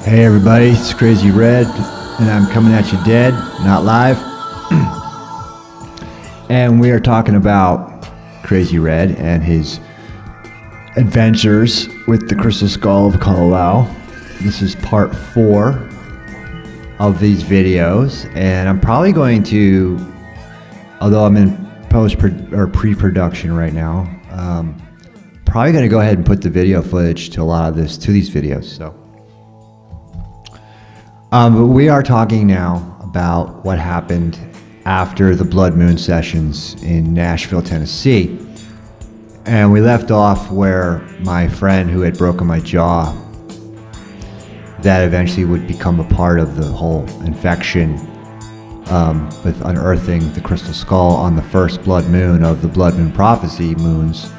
Hey everybody, it's Crazy Red, and I'm coming at you dead, not live. And we are talking about Crazy Red and his adventures with the Crystal Skull of Kalalau. This is part 4 of these videos, and I'm probably going to, although I'm in pre-production right now, probably going to go ahead and put the video footage to these videos. So. But we are talking now about what happened after the Bloodmoon sessions in Nashville, Tennessee. And we left off where my friend who had broken my jaw, that eventually would become a part of the whole infection with unearthing the crystal skull on the first blood moon of the Bloodmoon prophecy moons,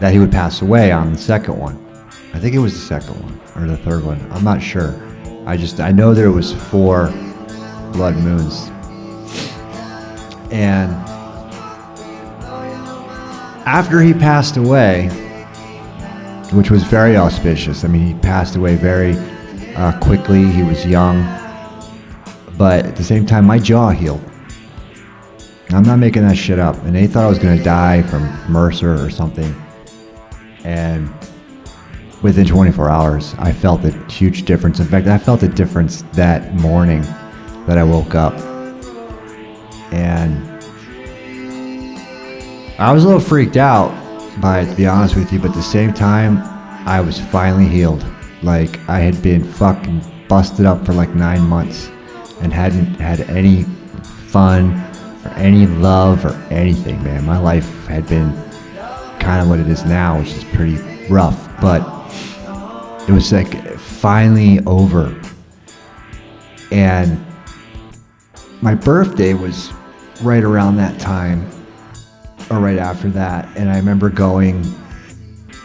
that he would pass away on the second one. I think it was the second one or the third one. I'm not sure. I know there was 4 blood moons. And after he passed away, which was very auspicious, I mean, he passed away very quickly. He was young, but at the same time, my jaw healed. I'm not making that shit up. And they thought I was going to die from MRSA or something. And within 24 hours, I felt a huge difference. In fact, I felt a difference that morning that I woke up. And I was a little freaked out by it, to be honest with you, but at the same time, I was finally healed. Like, I had been fucking busted up for like 9 months and hadn't had any fun or any love or anything, man. My life had been kind of what it is now, which is pretty rough, but it was like finally over. And my birthday was right around that time, or right after that. And I remember going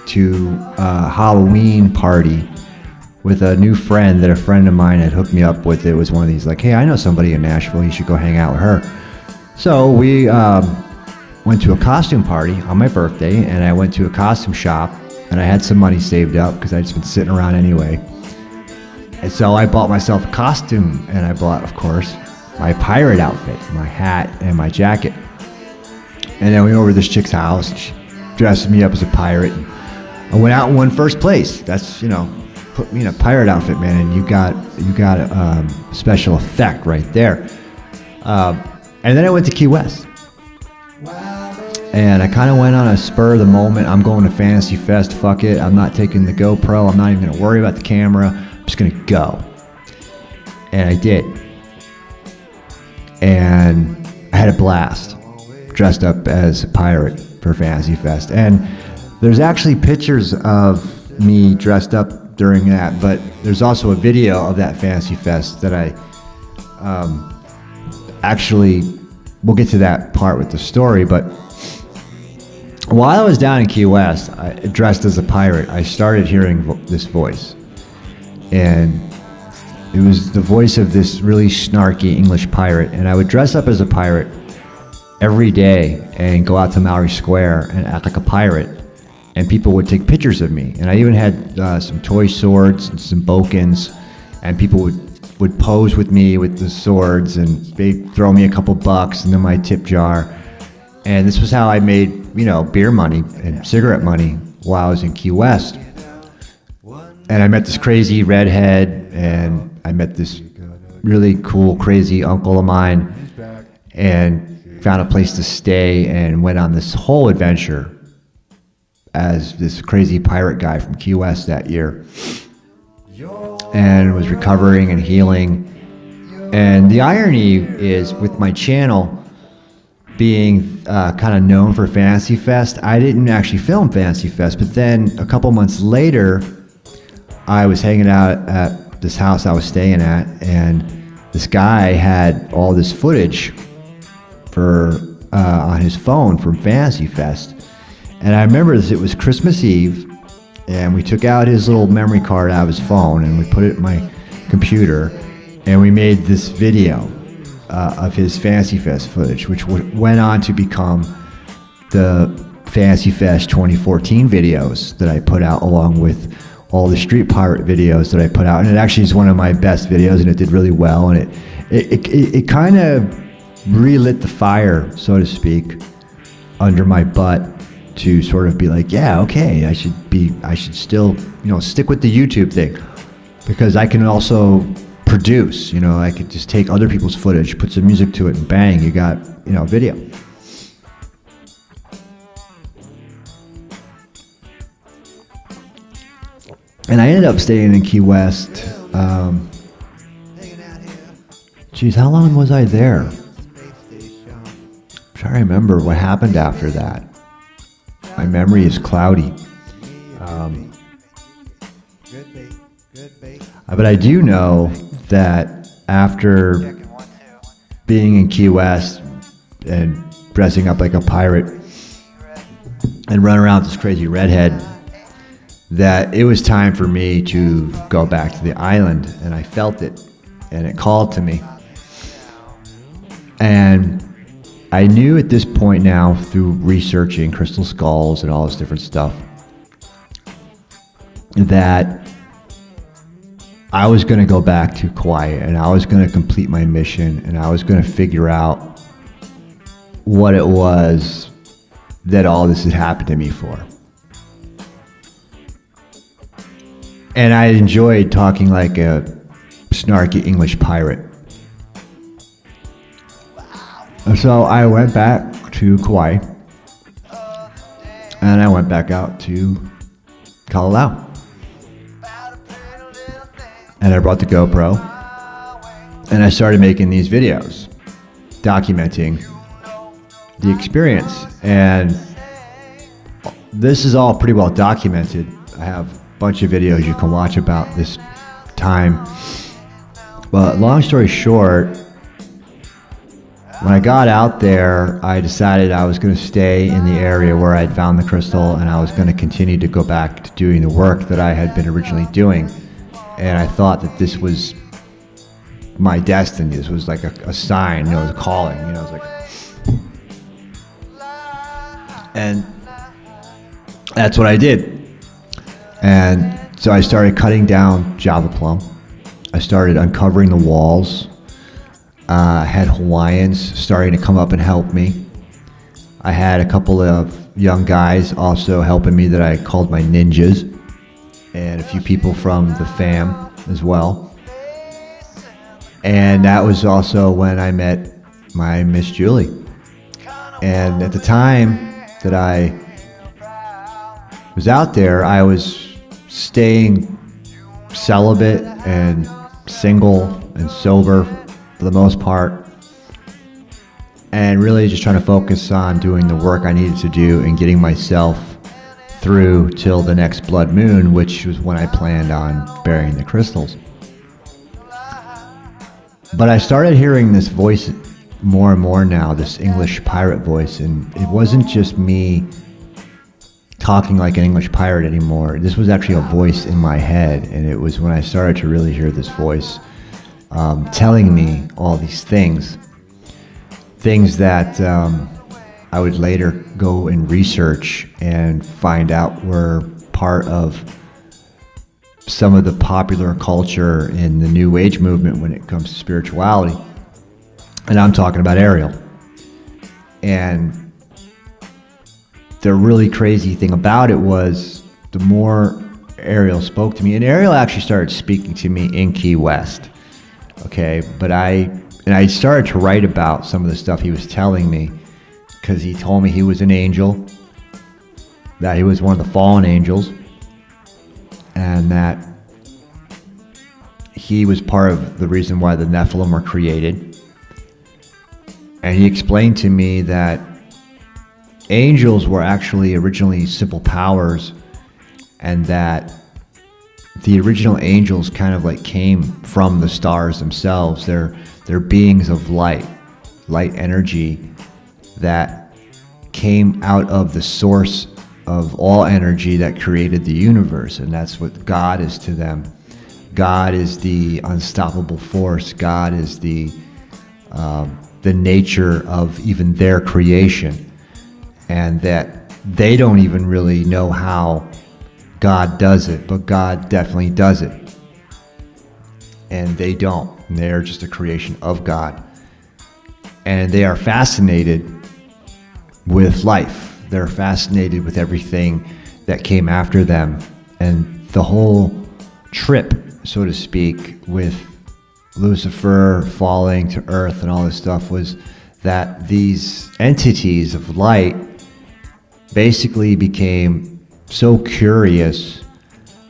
to a Halloween party with a new friend that a friend of mine had hooked me up with. It was one of these like, hey, I know somebody in Nashville, you should go hang out with her. So we went to a costume party on my birthday, and I went to a costume shop. And I had some money saved up because I'd just been sitting around anyway. And so I bought myself a costume, and I bought, of course, my pirate outfit, my hat, and my jacket. And then we went over to this chick's house, and she dressed me up as a pirate. And I went out and won first place. That's, put me in a pirate outfit, man, and you got a special effect right there. And then I went to Key West. And I kind of went on a spur of the moment. I'm going to Fantasy Fest. Fuck it. I'm not taking the GoPro. I'm not even going to worry about the camera. I'm just going to go. And I did. And I had a blast. Dressed up as a pirate for Fantasy Fest. And there's actually pictures of me dressed up during that. But there's also a video of that Fantasy Fest that I actually, we'll get to that part with the story. But while I was down in Key West, dressed as a pirate, I started hearing this voice. And it was the voice of this really snarky English pirate. And I would dress up as a pirate every day and go out to Maori Square and act like a pirate. And people would take pictures of me. And I even had some toy swords and some bokens. And people would pose with me with the swords, and they'd throw me a couple bucks into my tip jar. And this was how I made, beer money and cigarette money while I was in Key West. And I met this crazy redhead, and I met this really cool, crazy uncle of mine, and found a place to stay and went on this whole adventure as this crazy pirate guy from Key West that year. And was recovering and healing. And the irony is, with my channel being kind of known for Fantasy Fest, I didn't actually film Fantasy Fest, but then a couple months later, I was hanging out at this house I was staying at, and this guy had all this footage on his phone from Fantasy Fest. And I remember it was Christmas Eve, and we took out his little memory card out of his phone, and we put it in my computer, and we made this video of his Fantasy Fest footage, which went on to become the Fantasy Fest 2014 videos that I put out, along with all the street pirate videos that I put out, and it actually is one of my best videos, and it did really well, and it kind of relit the fire, so to speak, under my butt to sort of be like, yeah, okay, I should still, stick with the YouTube thing, because I can also produce, I could just take other people's footage, put some music to it, and bang, you got, video. And I ended up staying in Key West. Geez, how long was I there? I'm trying to remember what happened after that. My memory is cloudy. But I do know that after being in Key West and dressing up like a pirate and running around with this crazy redhead, that it was time for me to go back to the island, and I felt it, and it called to me. And I knew at this point now, through researching crystal skulls and all this different stuff, that I was going to go back to Kauai, and I was going to complete my mission, and I was going to figure out what it was that all this had happened to me for. And I enjoyed talking like a snarky English pirate. So I went back to Kauai, and I went back out to Kalalau. And I brought the GoPro, and I started making these videos, documenting the experience. And this is all pretty well documented. I have bunch of videos you can watch about this time. But long story short, when I got out there, I decided I was going to stay in the area where I'd found the crystal, and I was going to continue to go back to doing the work that I had been originally doing. And I thought that this was my destiny. This was like a sign, it was a calling, it was like. And that's what I did. And so I started cutting down Java plum. I started uncovering the walls. I had Hawaiians starting to come up and help me. I had a couple of young guys also helping me that I called my ninjas, and a few people from the fam as well. And that was also when I met my Miss Julie. And at the time that I was out there, I was staying celibate and single and sober for the most part, and really just trying to focus on doing the work I needed to do and getting myself through till the next blood moon, which was when I planned on burying the crystals. But I started hearing this voice more and more now, this English pirate voice, and it wasn't just me talking like an English pirate anymore. This was actually a voice in my head, and it was when I started to really hear this voice telling me all these things that I would later go and research and find out were part of some of the popular culture in the New Age movement when it comes to spirituality. And I'm talking about Ariel. And the really crazy thing about it was the more Ariel spoke to me, and Ariel actually started speaking to me in Key West, okay? But I started to write about some of the stuff he was telling me, because he told me he was an angel, that he was one of the fallen angels, and that he was part of the reason why the Nephilim were created. And he explained to me that angels were actually originally simple powers, and that the original angels kind of like came from the stars themselves. They're beings of light energy that came out of the source of all energy that created the universe, and that's what God is to them. God is the unstoppable force. God is the nature of even their creation, and that they don't even really know how God does it, but God definitely does it. And they don't. And they're just a creation of God. And they are fascinated with life. They're fascinated with everything that came after them. And the whole trip, so to speak, with Lucifer falling to earth and all this stuff was that these entities of light basically became so curious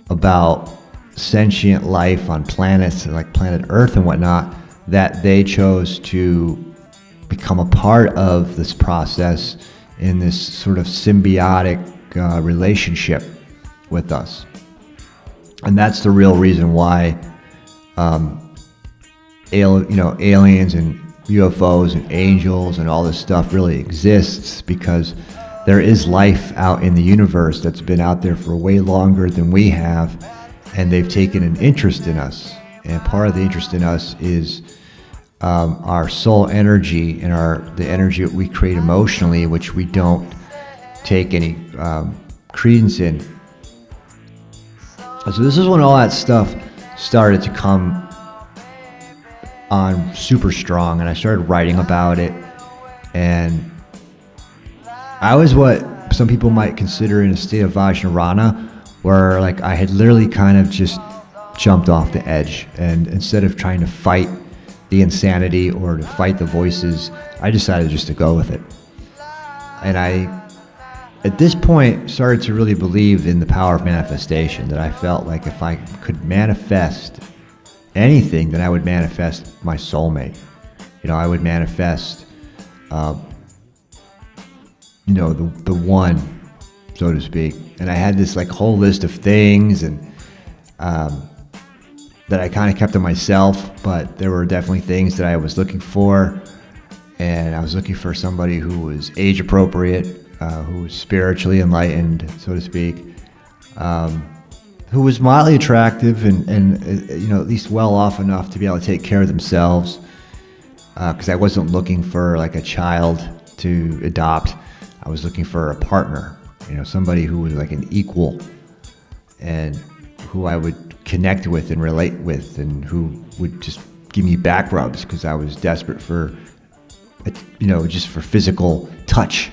about sentient life on planets like planet Earth and whatnot that they chose to become a part of this process in this sort of symbiotic relationship with us. And that's the real reason why aliens and UFOs and angels and all this stuff really exists, because there is life out in the universe that's been out there for way longer than we have, and they've taken an interest in us. And part of the interest in us is our soul energy and the energy that we create emotionally, which we don't take any credence in. So this is when all that stuff started to come on super strong, and I started writing about it, and I was what some people might consider in a state of Vajrayana, where like I had literally kind of just jumped off the edge, and instead of trying to fight the insanity or to fight the voices, I decided just to go with it. And I, at this point, started to really believe in the power of manifestation, that I felt like if I could manifest anything, then I would manifest my soulmate. I would manifest, the one, so to speak. And I had this like whole list of things, and that I kind of kept to myself, but there were definitely things that I was looking for. And I was looking for somebody who was age appropriate, who was spiritually enlightened, so to speak, who was mildly attractive and at least well off enough to be able to take care of themselves, because I wasn't looking for like a child to adopt. I was looking for a partner, somebody who was like an equal, and who I would connect with and relate with, and who would just give me back rubs, because I was desperate for, just for physical touch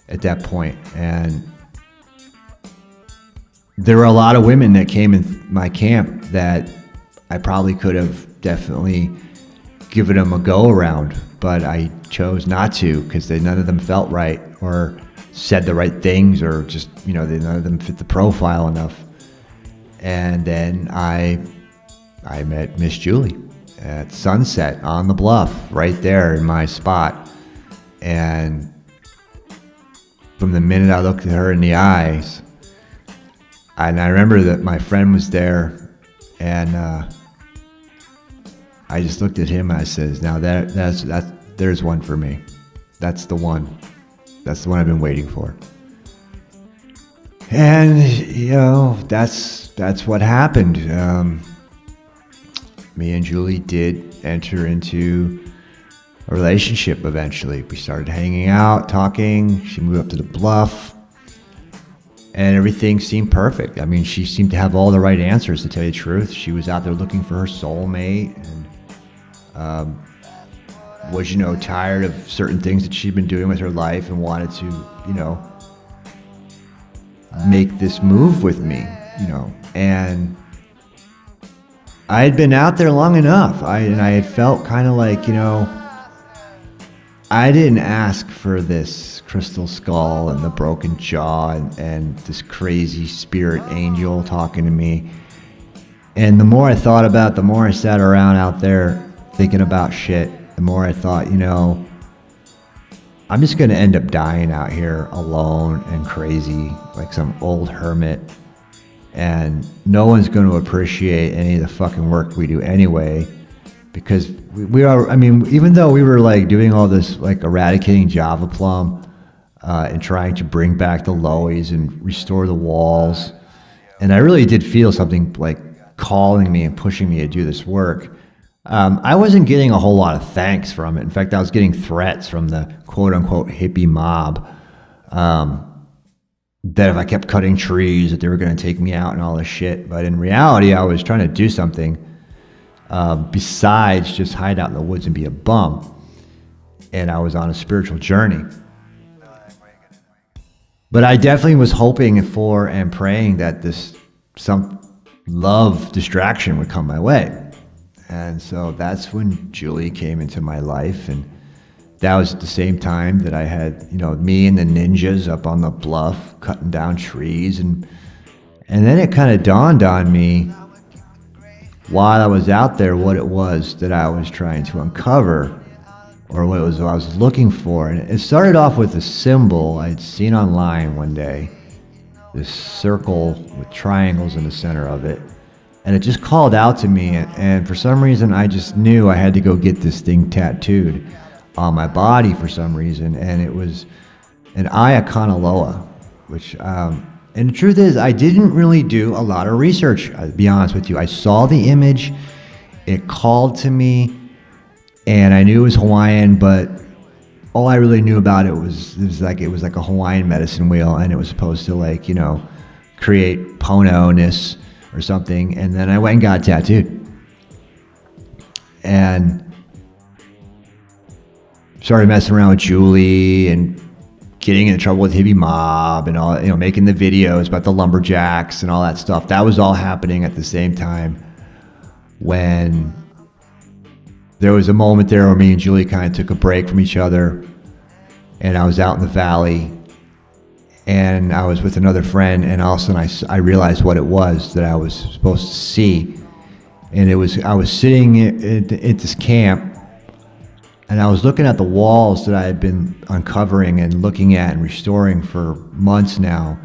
at that point. And there were a lot of women that came in my camp that I probably could have definitely given them a go around, but I chose not to, because none of them felt right or said the right things, or just, none of them fit the profile enough. And then I met Miss Julie at Sunset on the Bluff, right there in my spot. And from the minute I looked at her in the eyes, and I remember that my friend was there, and I just looked at him and I says, "Now there's one for me. That's the one. That's the one I've been waiting for." And that's what happened. Me and Julie did enter into a relationship eventually. We started hanging out, talking. She moved up to the Bluff, and everything seemed perfect. I mean, she seemed to have all the right answers, to tell you the truth. She was out there looking for her soulmate, and was, tired of certain things that she'd been doing with her life, and wanted to, make this move with me, and I had been out there long enough. I had felt kind of like, I didn't ask for this crystal skull and the broken jaw and this crazy spirit angel talking to me. And the more I thought about it, the more I sat around out there thinking about shit, the more I thought, I'm just going to end up dying out here alone and crazy, like some old hermit. And no one's going to appreciate any of the fucking work we do anyway. Because we are, even though we were like doing all this, like eradicating Java Plum, and trying to bring back the lowies and restore the walls. And I really did feel something like calling me and pushing me to do this work. I wasn't getting a whole lot of thanks from it. In fact, I was getting threats from the quote unquote hippie mob. that if I kept cutting trees, that they were going to take me out and all this shit. But in reality, I was trying to do something besides just hide out in the woods and be a bum. And I was on a spiritual journey. But I definitely was hoping for and praying that some love distraction would come my way. And so that's when Julie came into my life. And that was at the same time that I had, me and the ninjas up on the bluff cutting down trees. And then it kind of dawned on me while I was out there what it was that I was trying to uncover, or what it was I was looking for. And it started off with a symbol I'd seen online one day, this circle with triangles in the center of it. And it just called out to me. And for some reason, I just knew I had to go get this thing tattooed on my body for some reason. And it was an eye of Kalalau, which, and the truth is, I didn't really do a lot of research, I'll be honest with you. I saw the image, it called to me, and I knew it was Hawaiian, but all I really knew about it was like a Hawaiian medicine wheel, and it was supposed to create pono-ness or something. And then I went and got tattooed, and started messing around with Julie and getting in trouble with Hippie Mob and all, making the videos about the lumberjacks and all that stuff. That was all happening at the same time when there was a moment there where me and Julie kind of took a break from each other, and I was out in the valley and I was with another friend, and all of a sudden I realized what it was that I was supposed to see. And I was sitting at this camp, and I was looking at the walls that I had been uncovering and looking at and restoring for months now,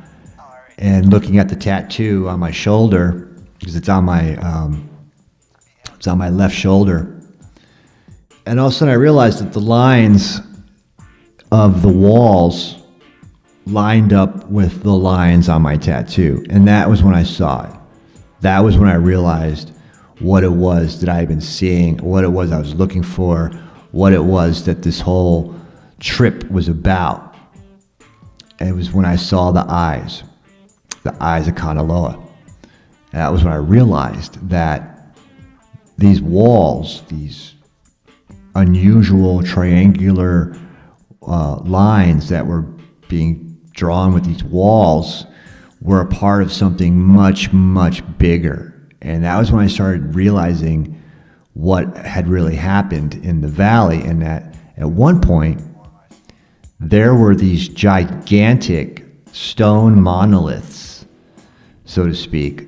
and looking at the tattoo on my shoulder, because it's on my left shoulder. And all of a sudden I realized that the lines of the walls lined up with the lines on my tattoo. And that was when I saw it. That was when I realized what it was that I had been seeing, what it was I was looking for, what it was that this whole trip was about. And it was when I saw the eyes of Kalalau. And that was when I realized that these walls, these unusual triangular lines that were being drawn with these walls, were a part of something much, much bigger. And that was when I started realizing what had really happened in the valley, and that at one point there were these gigantic stone monoliths, so to speak,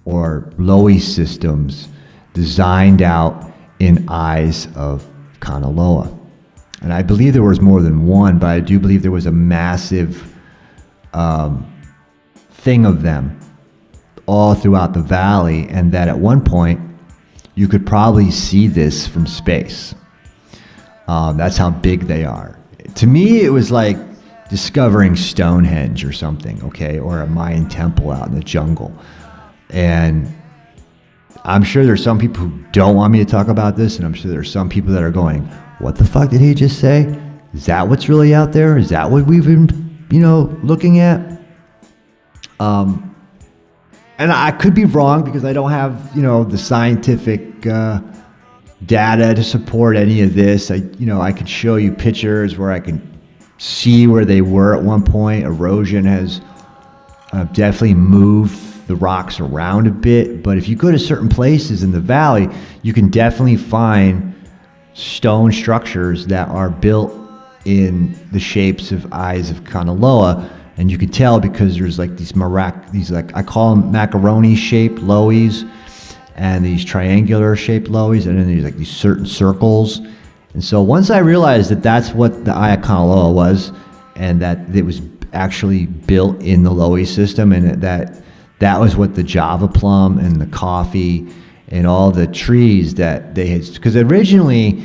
or lowy systems designed out in eyes of Kalalau. And I believe there was more than one, but I do believe there was a massive thing of them all throughout the valley, and that at one point you could probably see this from space. That's how big they are. To me, it was like discovering Stonehenge or something, okay, or a Mayan temple out in the jungle. And I'm sure there's some people who don't want me to talk about this, and I'm sure there's some people that are going, what the fuck did he just say? Is that what's really out there? Is that what we've been, looking at? And I could be wrong, because I don't have, the scientific data to support any of this. I could show you pictures where I can see where they were at one point. Erosion has definitely moved the rocks around a bit. But if you go to certain places in the valley, you can definitely find stone structures that are built in the shapes of eyes of Kalalau. And you can tell because there's like these I call them macaroni shaped lowies, and these triangular shaped lowies, and then there's like these certain circles. And so once I realized that that's what the eye of Kalalau was, and that it was actually built in the lowy system, and that was what the Java plum and the coffee and all the trees that they had, because originally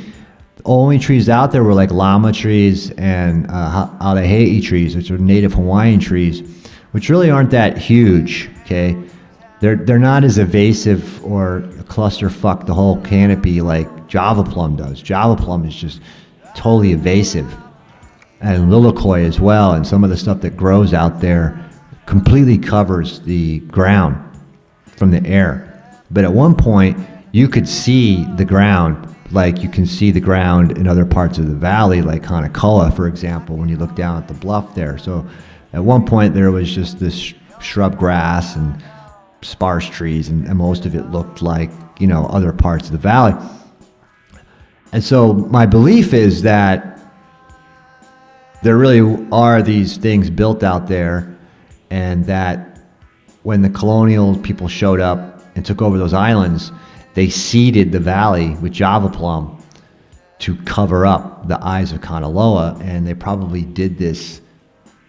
the only trees out there were like llama trees and Alahei trees, which are native Hawaiian trees, which really aren't that huge, okay? They're not as evasive or clusterfuck the whole canopy like Java plum does. Java plum is just totally evasive. and lilikoi as well, and some of the stuff that grows out there completely covers the ground from the air. But at one point, you could see the ground like you can see the ground in other parts of the valley, like Kalalau, for example, when you look down at the bluff there. So at one point, there was just this shrub grass and sparse trees, and most of it looked like, other parts of the valley. And so my belief is that there really are these things built out there, and that when the colonial people showed up and took over those islands, they seeded the valley with Java plum to cover up the eyes of Kalalau, and they probably did this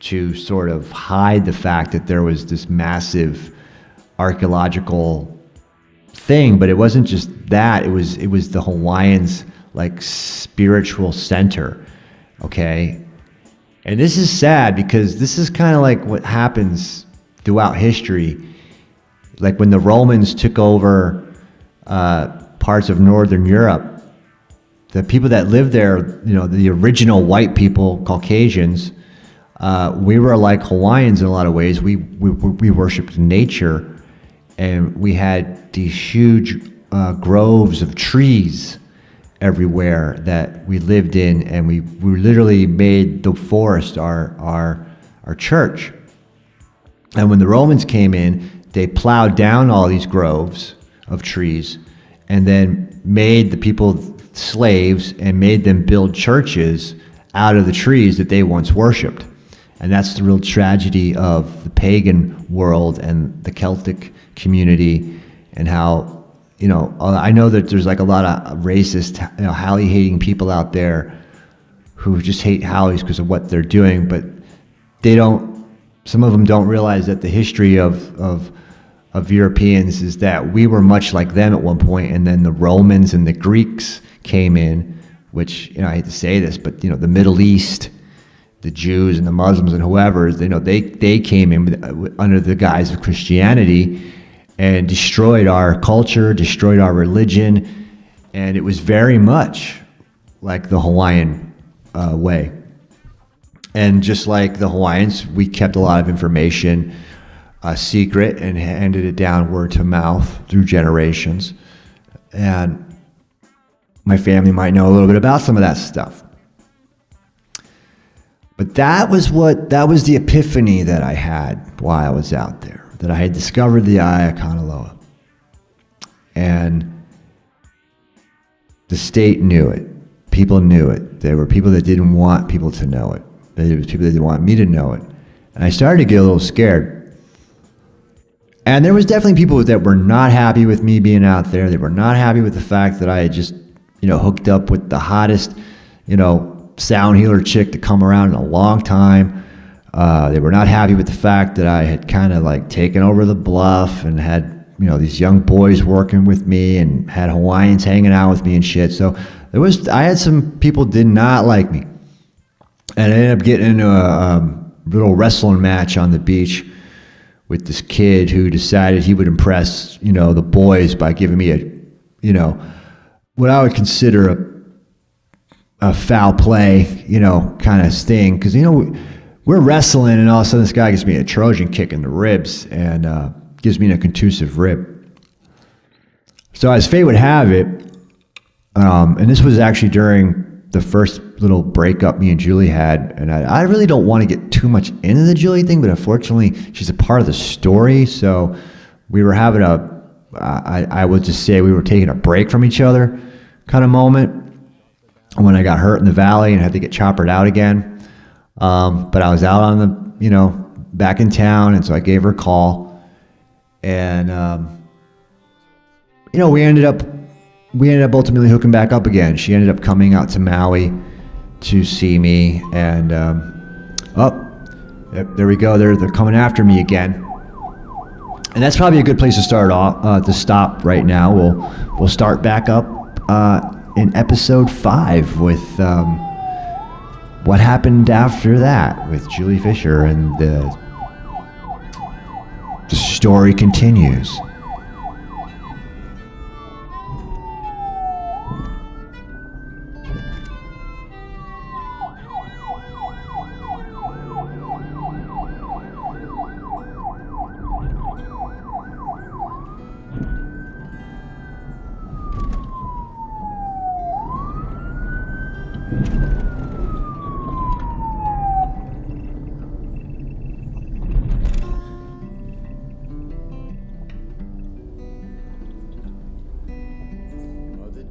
to sort of hide the fact that there was this massive archaeological thing. But it wasn't just that, it was the Hawaiians' like spiritual center, okay? And this is sad, because this is kind of like what happens throughout history. Like when the Romans took over parts of Northern Europe, the people that lived there, the original white people, Caucasians, we were like Hawaiians in a lot of ways. We worshipped nature, and we had these huge groves of trees everywhere that we lived in, and we literally made the forest our church. And when the Romans came in, they plowed down all these groves of trees and then made the people slaves and made them build churches out of the trees that they once worshipped. And that's the real tragedy of the pagan world and the Celtic community, and how, I know that there's like a lot of racist, Halle hating people out there who just hate Halleys because of what they're doing, but some of them don't realize that the history of Europeans is that we were much like them at one point, and then the Romans and the Greeks came in, which, I hate to say this, but the Middle East, the Jews and the Muslims and whoever, they came in under the guise of Christianity and destroyed our culture, destroyed our religion, and it was very much like the Hawaiian way. And just like the Hawaiians, we kept a lot of information secret and handed it down word to mouth through generations. And my family might know a little bit about some of that stuff. But that was the epiphany that I had while I was out there, that I had discovered the eye of Kalalau. And the state knew it. People knew it. There were people that didn't want people to know it. There was people that didn't want me to know it. And I started to get a little scared. And there was definitely people that were not happy with me being out there. They were not happy with the fact that I had just, hooked up with the hottest, sound healer chick to come around in a long time. They were not happy with the fact that I had kind of like taken over the bluff and had, these young boys working with me and had Hawaiians hanging out with me and shit. So I had some people did not like me. And I ended up getting into a little wrestling match on the beach with this kid who decided he would impress, the boys by giving me what I would consider a foul play, kind of sting. Because, we're wrestling, and all of a sudden this guy gives me a Trojan kick in the ribs and gives me a contusive rib. So as fate would have it, and this was actually during the first little breakup me and Julie had, and I really don't want to get too much into the Julie thing, but unfortunately she's a part of the story. So we were having I would just say we were taking a break from each other kind of moment when I got hurt in the valley and had to get choppered out again. But I was out on the, back in town, and so I gave her a call, and we ended up ultimately hooking back up again. She ended up coming out to Maui to see me, and there we go. They're coming after me again, and that's probably a good place to start off. To stop right now. We'll start back up in episode 5 with what happened after that with Julie Fisher, and the story continues.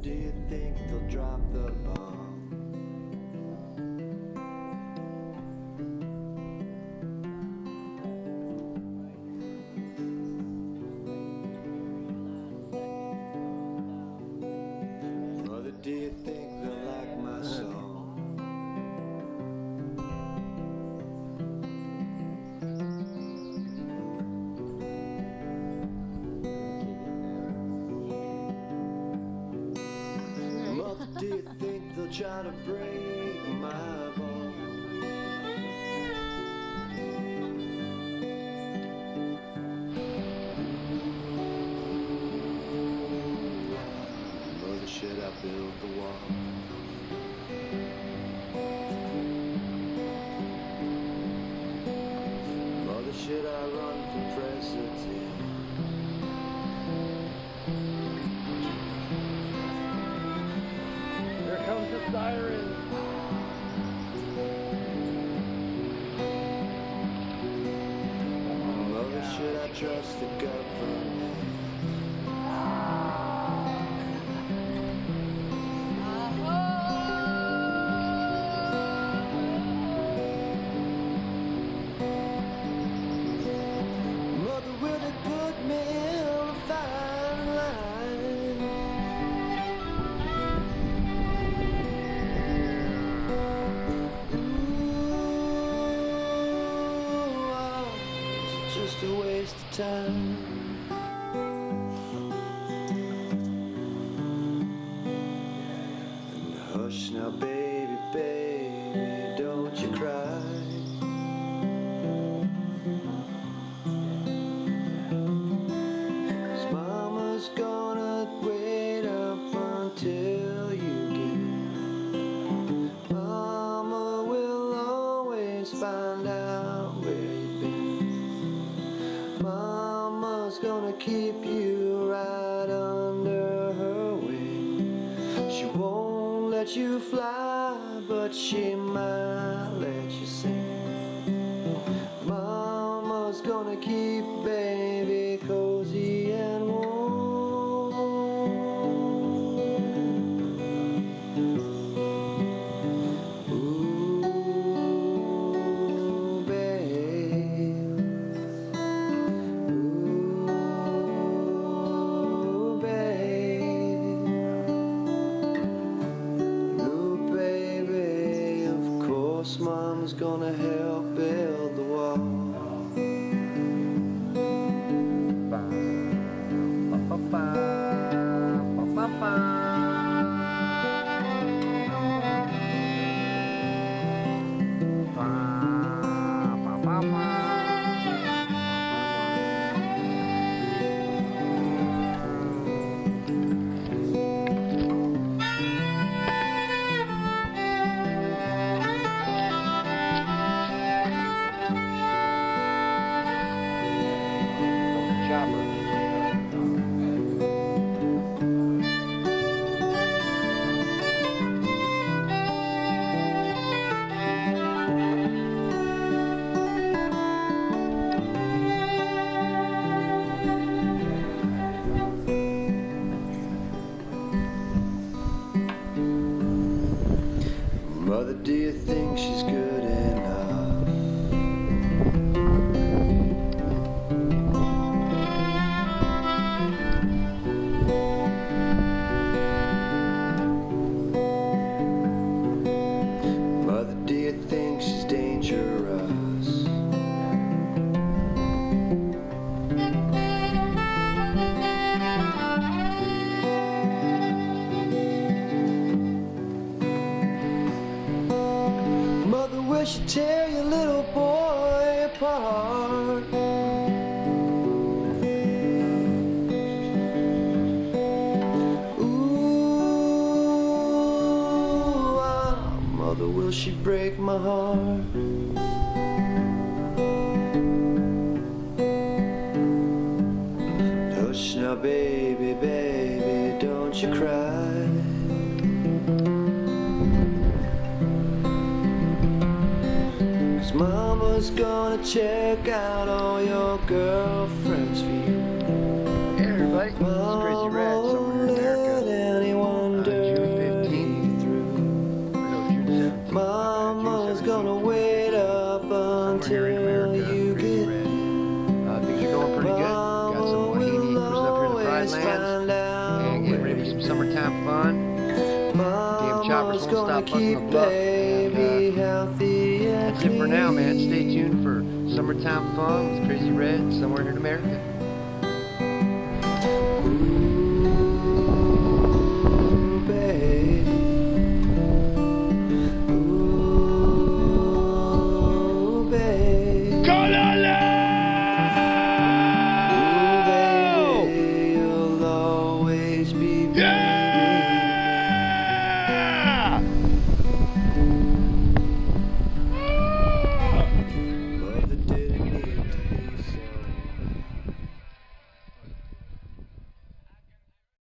do you think they'll drop the bomb? Mother, do you think they'll like my song? Mother, do you think they'll try to break my bone? Mother, should I build the wall? Mother, should I run for president? Here comes the siren. Mother, should I trust the government? Mother, will they put me in a fine line? Ooh, it's just a waste of time. And hush now, baby, baby, don't you cry. 'Cause Mama's gonna wait up until you get. Mama will always find out where you've been. Mama's gonna keep you right under her wing. She won't let you fly, but she might let you sing. Mama's gonna keep baby cozy and warm. Ooh, babe. Ooh, babe. Ooh, baby. Of course, Mom's gonna help build the wall. Mother, do you think she's good enough? Mother, do you think she's dangerous? Mother, will she tear your little boy apart? Ooh, Mother, will she break my heart? Hush now, baby, baby, don't you cry. Mama's gonna check out all your girlfriends for you. Hey everybody, this is Krazy Red, somewhere in America. Anyone always lands find out and getting ready for some summertime fun. Damn choppers won't stop buzzing the bluff. And healthy and that's it for now, man. Stay tuned for summertime fun with Krazy Red somewhere in America.